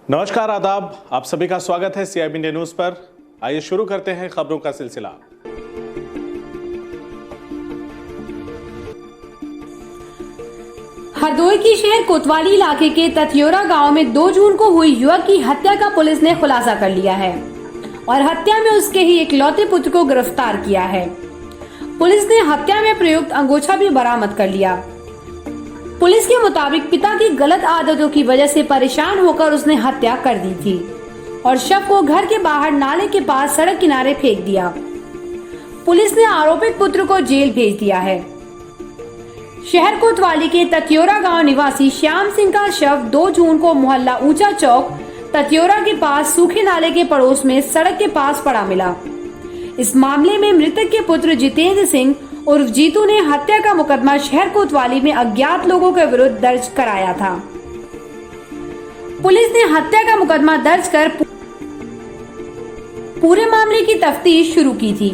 नमस्कार, आदाब। आप सभी का स्वागत है CIB इंडिया न्यूज पर। आइए शुरू करते हैं खबरों का सिलसिला। हरदोई की शहर कोतवाली इलाके के तथियोरा गांव में 2 जून को हुई युवक की हत्या का पुलिस ने खुलासा कर लिया है और हत्या में उसके ही इकलौते पुत्र को गिरफ्तार किया है। पुलिस ने हत्या में प्रयुक्त अंगोछा भी बरामद कर लिया। पुलिस के मुताबिक पिता की गलत आदतों की वजह से परेशान होकर उसने हत्या कर दी थी और शव को घर के बाहर नाले के पास सड़क किनारे फेंक दिया। पुलिस ने आरोपित पुत्र को जेल भेज दिया है। शहर कोतवाली के तथियोरा गांव निवासी श्याम सिंह का शव 2 जून को मोहल्ला ऊंचा चौक तथियोरा के पास सूखे नाले के पड़ोस में सड़क के पास पड़ा मिला। इस मामले में मृतक के पुत्र जितेंद्र सिंह उर्फ जीतू ने हत्या का मुकदमा शहर कोतवाली में अज्ञात लोगों के विरुद्ध दर्ज कराया था। पुलिस ने हत्या का मुकदमा दर्ज कर पूरे मामले की तफ्तीश शुरू की थी,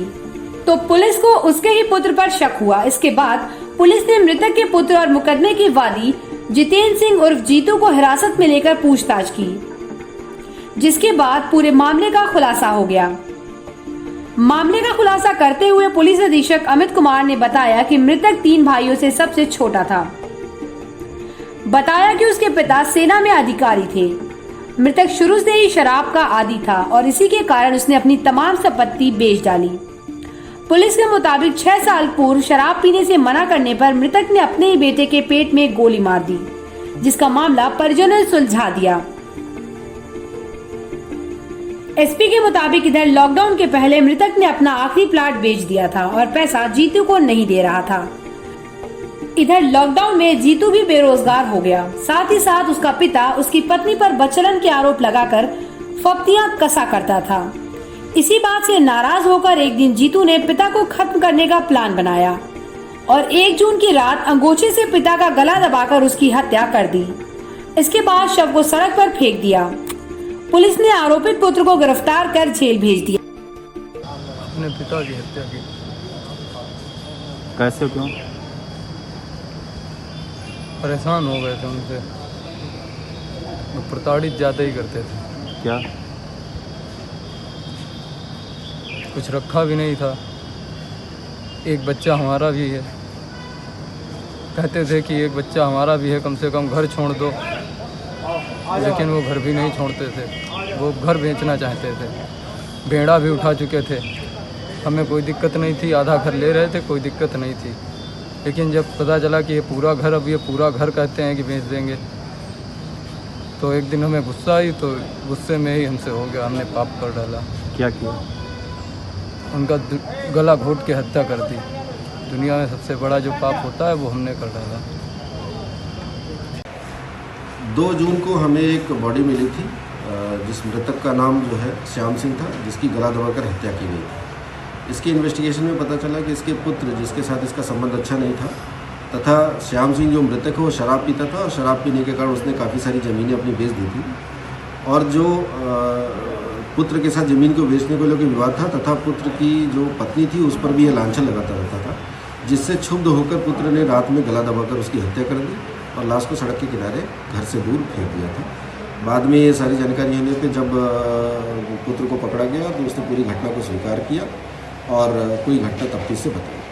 तो पुलिस को उसके ही पुत्र पर शक हुआ। इसके बाद पुलिस ने मृतक के पुत्र और मुकदमे के वादी जितेंद्र सिंह उर्फ जीतू को हिरासत में लेकर पूछताछ की, जिसके बाद पूरे मामले का खुलासा हो गया। मामले का खुलासा करते हुए पुलिस अधीक्षक अमित कुमार ने बताया कि मृतक 3 भाइयों से सबसे छोटा था। बताया कि उसके पिता सेना में अधिकारी थे। मृतक शुरू से ही शराब का आदी था और इसी के कारण उसने अपनी तमाम संपत्ति बेच डाली। पुलिस के मुताबिक 6 साल पूर्व शराब पीने से मना करने पर मृतक ने अपने ही बेटे के पेट में गोली मार दी, जिसका मामला परिजनों ने सुलझा दिया। एसपी के मुताबिक इधर लॉकडाउन के पहले मृतक ने अपना आखिरी प्लाट बेच दिया था और पैसा जीतू को नहीं दे रहा था। इधर लॉकडाउन में जीतू भी बेरोजगार हो गया। साथ ही साथ उसका पिता उसकी पत्नी पर बचलन के आरोप लगाकर फप्तियां कसा करता था। इसी बात से नाराज होकर एक दिन जीतू ने पिता को खत्म करने का प्लान बनाया और 1 जून की रात अंगोछे से पिता का गला दबाकर उसकी हत्या कर दी। इसके बाद शव को सड़क पर फेंक दिया। पुलिस ने आरोपित पुत्र को गिरफ्तार कर जेल भेज दिया। अपने पिता की हत्या की। कैसे, क्यों? परेशान हो गए थे उनसे, वो प्रताड़ित ज़्यादा ही करते थे। क्या? कुछ रखा भी नहीं था। एक बच्चा हमारा भी है, कहते थे कि एक बच्चा हमारा भी है, कम से कम घर छोड़ दो, लेकिन वो घर भी नहीं छोड़ते थे। वो घर बेचना चाहते थे। भेड़ा भी उठा चुके थे। हमें कोई दिक्कत नहीं थी, आधा घर ले रहे थे, कोई दिक्कत नहीं थी। लेकिन जब पता चला कि ये पूरा घर, अब ये पूरा घर कहते हैं कि बेच देंगे, तो एक दिन हमें गुस्सा आई, तो गुस्से में ही हमसे हो गया, हमने पाप कर डाला। क्या किया? उनका गला घोट के हत्या कर दी। दुनिया में सबसे बड़ा जो पाप होता है वो हमने कर डाला। 2 जून को हमें एक बॉडी मिली थी, जिस मृतक का नाम जो है श्याम सिंह था, जिसकी गला दबाकर हत्या की गई थी। इसकी इन्वेस्टिगेशन में पता चला कि इसके पुत्र, जिसके साथ इसका संबंध अच्छा नहीं था, तथा श्याम सिंह जो मृतक है वो शराब पीता था और शराब पीने के कारण उसने काफ़ी सारी ज़मीनें अपनी बेच दी थी। और जो पुत्र के साथ ज़मीन को बेचने को लेकर विवाद था, तथा पुत्र की जो पत्नी थी उस पर भी यह लांछन लगाता रहता था, जिससे क्षुब्ध होकर पुत्र ने रात में गला दबाकर उसकी हत्या कर दी और लाश को सड़क के किनारे घर से दूर फेंक दिया था। बाद में ये सारी जानकारी होने पे जब पुत्र को पकड़ा गया तो उसने पूरी घटना को स्वीकार किया और पूरी घटना तफ्तीश से बताई।